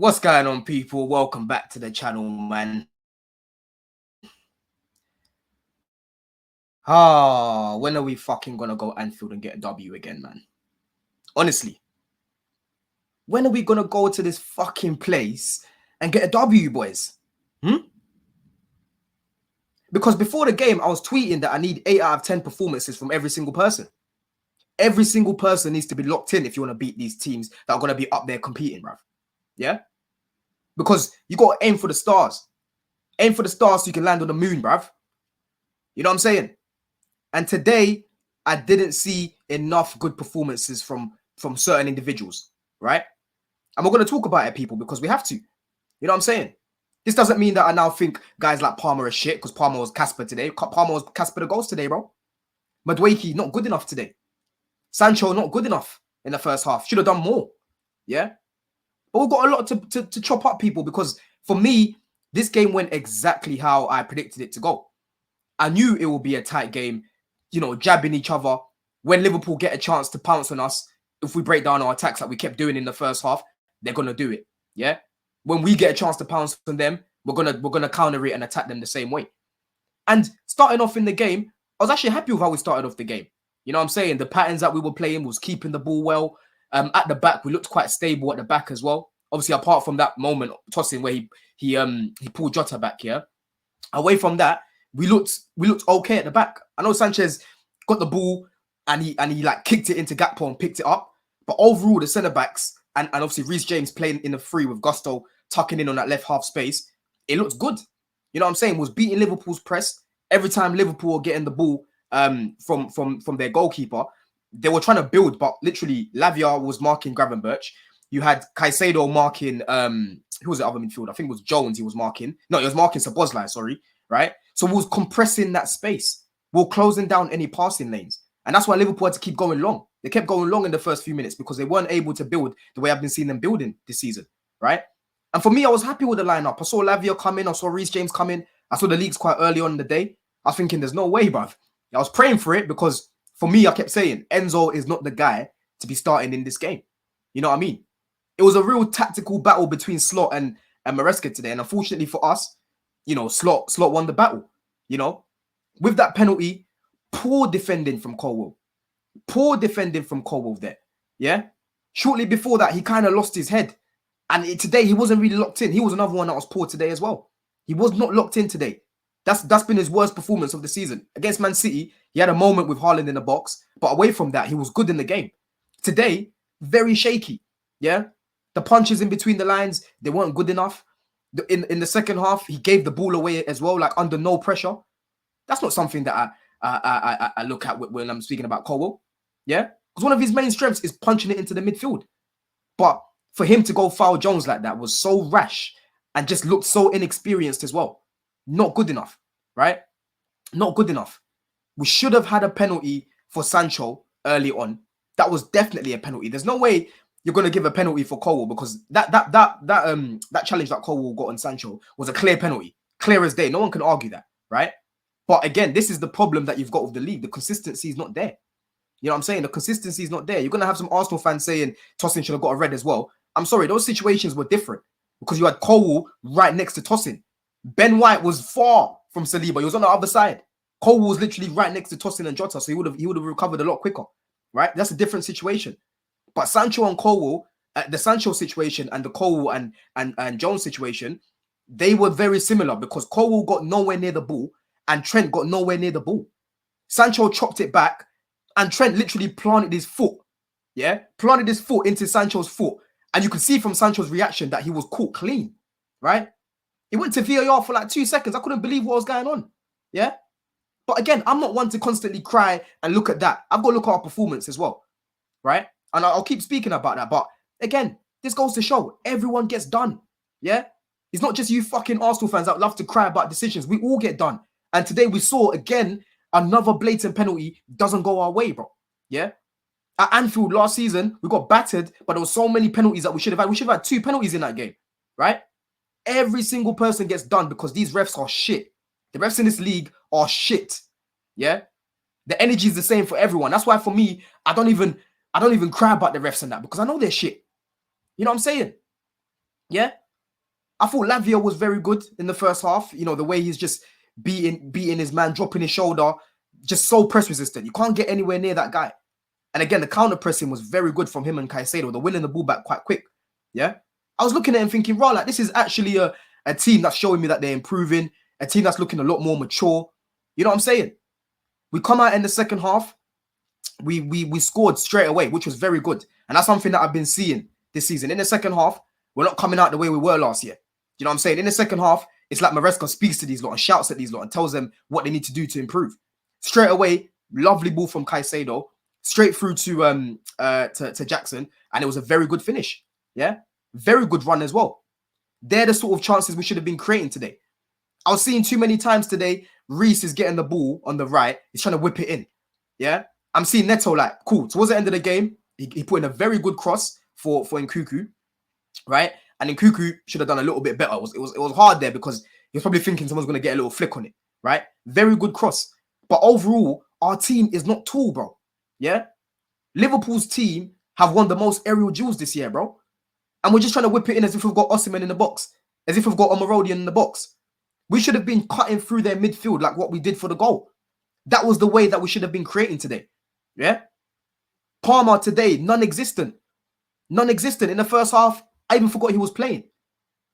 What's going on, people? Welcome back to the channel, man. When are we fucking gonna go Anfield and get a W again, man? Honestly, when are we gonna go to this fucking place and get a W, boys? Because before the game, I was tweeting that I need 8 out of 10 performances from every single person. Every single person needs to be locked in if you want to beat these teams that are gonna be up there competing, bruv. Yeah? Because you gotta aim for the stars. Aim for the stars so you can land on the moon, bruv. You know what I'm saying? And today, I didn't see enough good performances from certain individuals, right? And we're going to talk about it, people, because we have to. You know what I'm saying? This doesn't mean that I now think guys like Palmer are shit because Palmer was Casper today. Palmer was Casper the goals today, bro. Madueke, not good enough today. Sancho, not good enough in the first half. Should have done more. Yeah? But we've got a lot to chop up, people, because for me, this game went exactly how I predicted it to go. I knew it would be a tight game, you know, jabbing each other. When Liverpool get a chance to pounce on us, if we break down our attacks like we kept doing in the first half, they're gonna do it. Yeah. When we get a chance to pounce on them, we're gonna counter it and attack them the same way. And starting off in the game, I was actually happy with how we started off the game. You know what I'm saying? The patterns that we were playing was keeping the ball well. At the back, we looked quite stable at the back as well. Obviously, apart from that moment tossing where he pulled Jota back here. Away from that, we looked okay at the back. I know Sanchez got the ball and he like kicked it into Gakpo and picked it up. But overall, the centre backs and obviously Reece James playing in the free with gusto, tucking in on that left half space, it looked good. You know what I'm saying? Was beating Liverpool's press every time Liverpool were getting the ball from their goalkeeper. They were trying to build, but literally Lavia was marking Gravenberch. You had Caicedo marking who was the other midfielder? I think it was Jones. He was marking. No, he was marking Szoboszlai, sorry. Right? So we was compressing that space. We were closing down any passing lanes. And that's why Liverpool had to keep going long. They kept going long in the first few minutes because they weren't able to build the way I've been seeing them building this season. Right? And for me, I was happy with the lineup. I saw Lavia come in. I saw Reece James come in. I saw the leagues quite early on in the day. I was thinking, there's no way, bruv. I was praying for it because for me, I kept saying, Enzo is not the guy to be starting in this game. You know what I mean? It was a real tactical battle between Slot and Maresca today. And unfortunately for us, you know, Slot won the battle. You know, with that penalty, poor defending from Colwell. Poor defending from Colwell there. Yeah. Shortly before that, he kind of lost his head. And today, he wasn't really locked in. He was another one that was poor today as well. He was not locked in today. That's been his worst performance of the season. Against Man City, he had a moment with Haaland in the box. But away from that, he was good in the game. Today, very shaky. Yeah. The punches in between the lines, they weren't good enough. In the second half, he gave the ball away as well, like under no pressure. That's not something that I look at when I'm speaking about Colwell. Yeah? Because one of his main strengths is punching it into the midfield. But for him to go foul Jones like that was so rash and just looked so inexperienced as well. Not good enough, right? Not good enough. We should have had a penalty for Sancho early on. That was definitely a penalty. There's no way you're going to give a penalty for Colwell because that challenge that Colwell got on Sancho was a clear penalty. Clear as day. No one can argue that, right? But again, this is the problem that you've got with the league. The consistency is not there. You know what I'm saying? The consistency is not there. You're going to have some Arsenal fans saying Tosin should have got a red as well. I'm sorry, those situations were different because you had Colwell right next to Tosin. Ben White was far from Saliba. He was on the other side. Colwell was literally right next to Tosin and Jota, so he would have recovered a lot quicker, right? That's a different situation. But Sancho and Colwell, the Sancho situation and the Colwell and Jones situation, they were very similar because Colwell got nowhere near the ball and Trent got nowhere near the ball. Sancho chopped it back and Trent literally planted his foot. Yeah, planted his foot into Sancho's foot. And you could see from Sancho's reaction that he was caught clean, right? He went to VAR for like 2 seconds. I couldn't believe what was going on. Yeah. But again, I'm not one to constantly cry and look at that. I've got to look at our performance as well, right? And I'll keep speaking about that. But again, this goes to show everyone gets done. Yeah. It's not just you fucking Arsenal fans that love to cry about decisions. We all get done. And today we saw again, another blatant penalty doesn't go our way, bro. Yeah. At Anfield last season, we got battered, but there were so many penalties that we should have had. We should have had 2 penalties in that game, right? Every single person gets done because these refs are shit. The refs in this league are shit. Yeah. The energy is the same for everyone. That's why for me, I don't even cry about the refs and that because I know they're shit. You know what I'm saying? Yeah. I thought Lavia was very good in the first half. You know, the way he's just beating his man, dropping his shoulder, just so press resistant. You can't get anywhere near that guy. And again, the counter pressing was very good from him and Caicedo. They're winning the ball back quite quick. Yeah. I was looking at him thinking, raw, like this is actually a team that's showing me that they're improving, a team that's looking a lot more mature. You know what I'm saying? We come out in the second half, we scored straight away, which was very good. And that's something that I've been seeing this season. In the second half, we're not coming out the way we were last year. You know what I'm saying? In the second half, it's like Maresca speaks to these lot and shouts at these lot and tells them what they need to do to improve. Straight away, lovely ball from Caicedo, straight through to Jackson, and it was a very good finish. Yeah, very good run as well. They're the sort of chances we should have been creating today. I was seeing too many times today, Reece is getting the ball on the right, he's trying to whip it in. Yeah, I'm seeing Neto like, cool. Towards the end of the game, he put in a very good cross for Nkuku, right? And Nkuku should have done a little bit better. It was hard there because he was probably thinking someone's going to get a little flick on it, right? Very good cross. But overall, our team is not tall, bro. Yeah? Liverpool's team have won the most aerial duels this year, bro. And we're just trying to whip it in as if we've got Osimhen in the box, as if we've got Omarodian in the box. We should have been cutting through their midfield like what we did for the goal. That was the way that we should have been creating today. Yeah? Palmer today, non-existent. Non-existent. In the first half, I even forgot he was playing.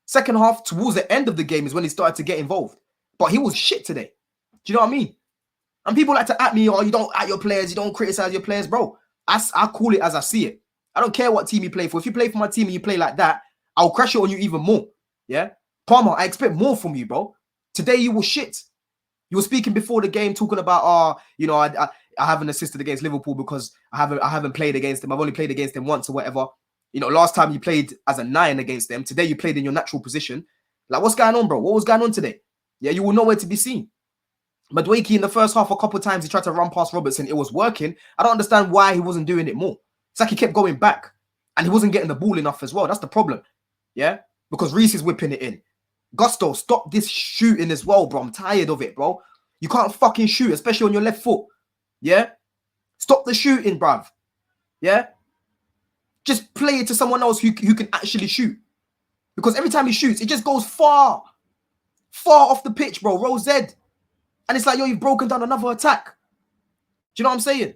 Second half, towards the end of the game is when he started to get involved. But he was shit today. Do you know what I mean? And people like to at me, oh, you don't at your players, you don't criticize your players, bro. I call it as I see it. I don't care what team you play for. If you play for my team and you play like that, I'll crash it on you even more. Yeah? Palmer, I expect more from you, bro. Today you were shit. You were speaking before the game, talking about, I haven't assisted against Liverpool because I haven't played against them. I've only played against them once or whatever. You know, last time you played as a 9 against them. Today you played in your natural position. Like, what's going on, bro? What was going on today? Yeah, you were nowhere to be seen. Madueke in the first half, a couple of times, he tried to run past Robertson. It was working. I don't understand why he wasn't doing it more. It's like he kept going back. And he wasn't getting the ball enough as well. That's the problem. Yeah? Because Reece is whipping it in. Gusto, stop this shooting as well, bro. I'm tired of it, bro. You can't fucking shoot, especially on your left foot. Yeah? Stop the shooting, bruv. Yeah? Just play it to someone else who can actually shoot. Because every time he shoots, it just goes far. Far off the pitch, bro. Roll Z. And it's like, yo, you've broken down another attack. Do you know what I'm saying?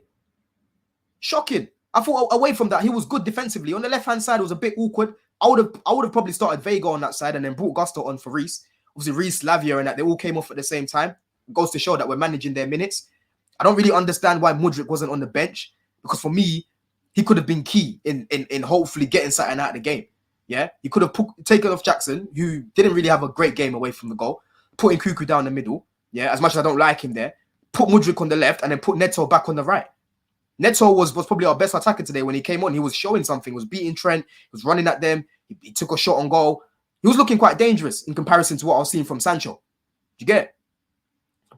Shocking. I thought away from that, he was good defensively. On the left-hand side, it was a bit awkward. I would have probably started Vega on that side and then brought Gusto on for Reece. Obviously, Reece, Lavia, and that, they all came off at the same time. It goes to show that we're managing their minutes. I don't really understand why Mudryk wasn't on the bench. Because for me, he could have been key in hopefully getting something out of the game. Yeah? He could have taken off Jackson, who didn't really have a great game away from the goal. Putting Nkuku down the middle. Yeah, as much as I don't like him there. Put Mudryk on the left and then put Neto back on the right. Neto was probably our best attacker today when he came on. He was showing something. He was beating Trent. He was running at them. He took a shot on goal. He was looking quite dangerous in comparison to what I was seeing from Sancho. Do you get it?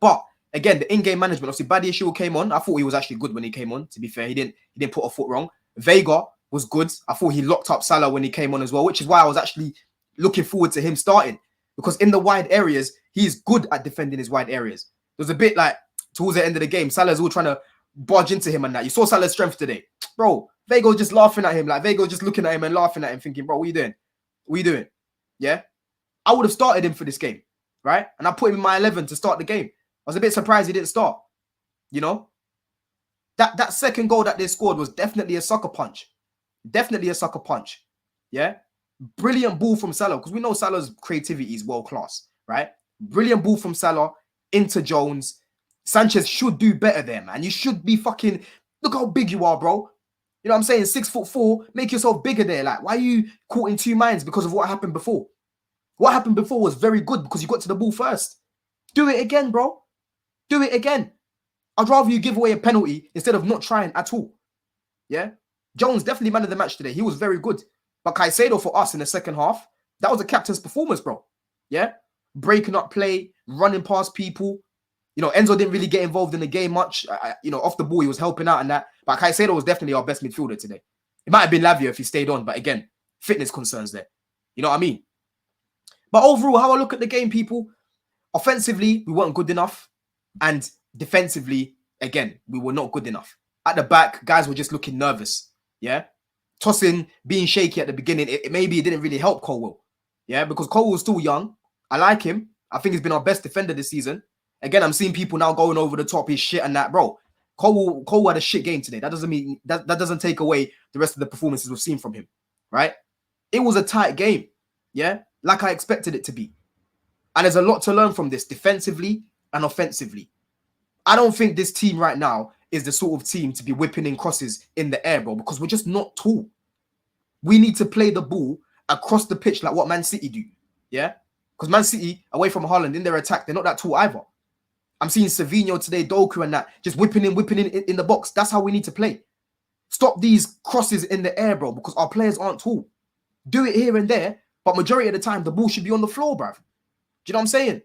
But again, the in-game management. Obviously, Badiashile came on. I thought he was actually good when he came on. To be fair, he didn't put a foot wrong. Vega was good. I thought he locked up Salah when he came on as well, which is why I was actually looking forward to him starting. Because in the wide areas, he's good at defending his wide areas. There was a bit like towards the end of the game, Salah's all trying to barge into him and that. You saw Salah's strength today. Bro, Vega just laughing at him. Like, Vega just looking at him and laughing at him, thinking, bro, what are you doing? What are you doing? Yeah? I would have started him for this game, right? And I put him in my 11 to start the game. I was a bit surprised he didn't start. You know? That second goal that they scored was definitely a sucker punch. Definitely a sucker punch. Yeah? Brilliant ball from Salah, because we know Salah's creativity is world class, right? Brilliant ball from Salah into Jones. Sanchez should do better there, man. You should be fucking... Look how big you are, bro. You know what I'm saying? 6'4", make yourself bigger there. Like, why are you caught in two minds because of what happened before? What happened before was very good because you got to the ball first. Do it again, bro. Do it again. I'd rather you give away a penalty instead of not trying at all. Yeah? Jones definitely man of the match today. He was very good. But Caicedo for us in the second half, that was a captain's performance, bro. Yeah? Breaking up play, running past people. You know, Enzo didn't really get involved in the game much. Off the ball, he was helping out and that. But Caicedo was definitely our best midfielder today. It might have been Lavia if he stayed on. But again, fitness concerns there. You know what I mean? But overall, how I look at the game, people, offensively, we weren't good enough. And defensively, again, we were not good enough. At the back, guys were just looking nervous. Yeah? Tossing, being shaky at the beginning, maybe it didn't really help Colwell. Yeah, because Cole was still young. I like him. I think he's been our best defender this season. Again, I'm seeing people now going over the top. He's shit and that, bro. Cole had a shit game today. That doesn't mean that doesn't take away the rest of the performances we've seen from him, right? It was a tight game, yeah, like I expected it to be. And there's a lot to learn from this defensively and offensively. I don't think this team right now is the sort of team to be whipping in crosses in the air, bro, because we're just not tall. We need to play the ball across the pitch like what Man City do, yeah? Because Man City, away from Haaland, in their attack, they're not that tall either. I'm seeing Savinho today, Doku and that, just whipping in the box. That's how we need to play. Stop these crosses in the air, bro, because our players aren't tall. Do it here and there, but majority of the time, the ball should be on the floor, bruv. Do you know what I'm saying?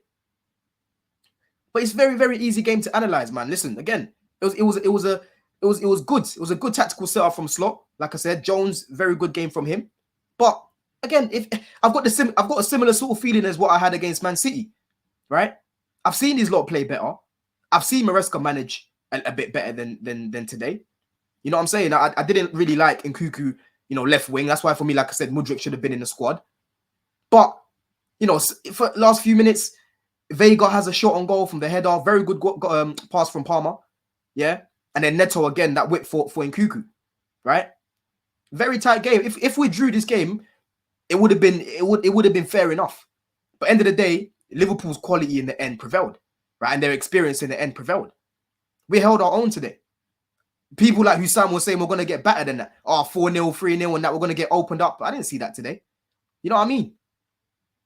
But it's very, very easy game to analyze, man. Listen, again, it was good. It was a good tactical setup from Slot. Like I said, Jones, very good game from him. But again, if I've got a similar sort of feeling as what I had against Man City, right? I've seen these lot play better. I've seen Maresca manage a bit better than today. You know what I'm saying? I didn't really like Nkuku, left wing. That's why for me, like I said, Mudryk should have been in the squad. But, for last few minutes, Vega has a shot on goal from the header. Very good pass from Palmer. Yeah. And then Neto again, that whip for Nkuku. Right? Very tight game. If we drew this game, it would have been fair enough. But end of the day, Liverpool's quality in the end prevailed. Right? And their experience in the end prevailed. We held our own today. People like Hussam were saying we're going to get better than that. 4-0, 3-0, and that we're going to get opened up. I didn't see that today. You know what I mean?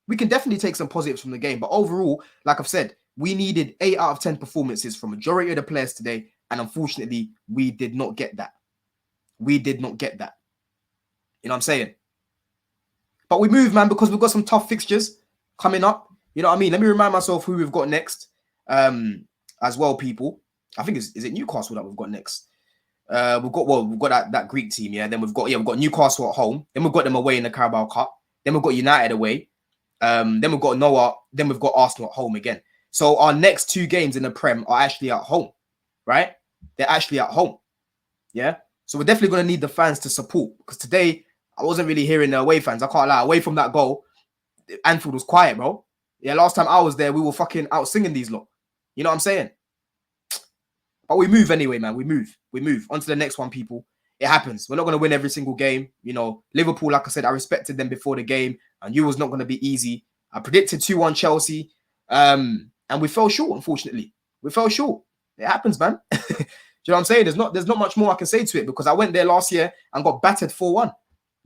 We can definitely take some positives from the game. But overall, like I've said, we needed 8 out of 10 performances from majority of the players today. And unfortunately, we did not get that. We did not get that. You know what I'm saying? But we move, man, because we've got some tough fixtures coming up. You know what I mean? Let me remind myself who we've got next as well, people. I think is it Newcastle that we've got next? We've got that Greek team, yeah. Then we've got Newcastle at home. Then we've got them away in the Carabao Cup. Then we've got United away. Then we've got Noah. Then we've got Arsenal at home again. So our next 2 games in the Prem are actually at home, right? They're actually at home, yeah. So we're definitely going to need the fans to support, because today I wasn't really hearing the away fans. I can't lie. Away from that goal, Anfield was quiet, bro. Yeah, last time I was there, we were fucking out singing these lot. You know what I'm saying? But we move anyway, man. We move. On to the next one, people. It happens. We're not going to win every single game. Liverpool, like I said, I respected them before the game. I knew it was not going to be easy. I predicted 2-1 Chelsea. And we fell short, unfortunately. We fell short. It happens, man. Do you know what I'm saying? There's not much more I can say to it, because I went there last year and got battered 4-1.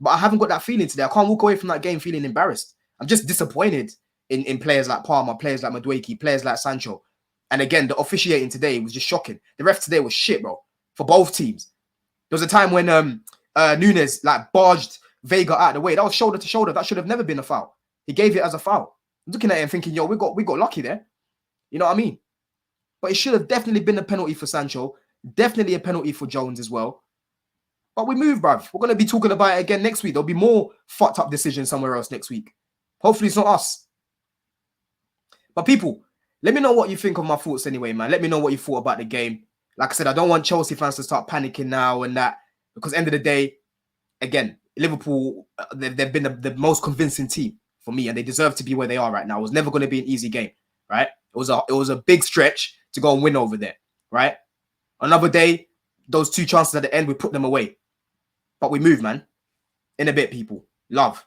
But I haven't got that feeling today. I can't walk away from that game feeling embarrassed. I'm just disappointed in players like Palmer, players like Madueke, players like Sancho. And again, the officiating today was just shocking. The ref today was shit, bro, for both teams. There was a time when Nunes barged Vega out of the way. That was shoulder to shoulder. That should have never been a foul. He gave it as a foul. I'm looking at it and thinking, yo, we got lucky there. You know what I mean? But it should have definitely been a penalty for Sancho. Definitely a penalty for Jones as well. But we move, bruv. We're going to be talking about it again next week. There'll be more fucked up decisions somewhere else next week. Hopefully it's not us. But people, let me know what you think of my thoughts anyway, man. Let me know what you thought about the game. Like I said, I don't want Chelsea fans to start panicking now and that, because end of the day, again, Liverpool, they've been the most convincing team for me, and they deserve to be where they are right now. It was never going to be an easy game, right? It was a big stretch to go and win over there, right? Another day, those 2 chances at the end, we put them away. But we move, man. In a bit, people. Love.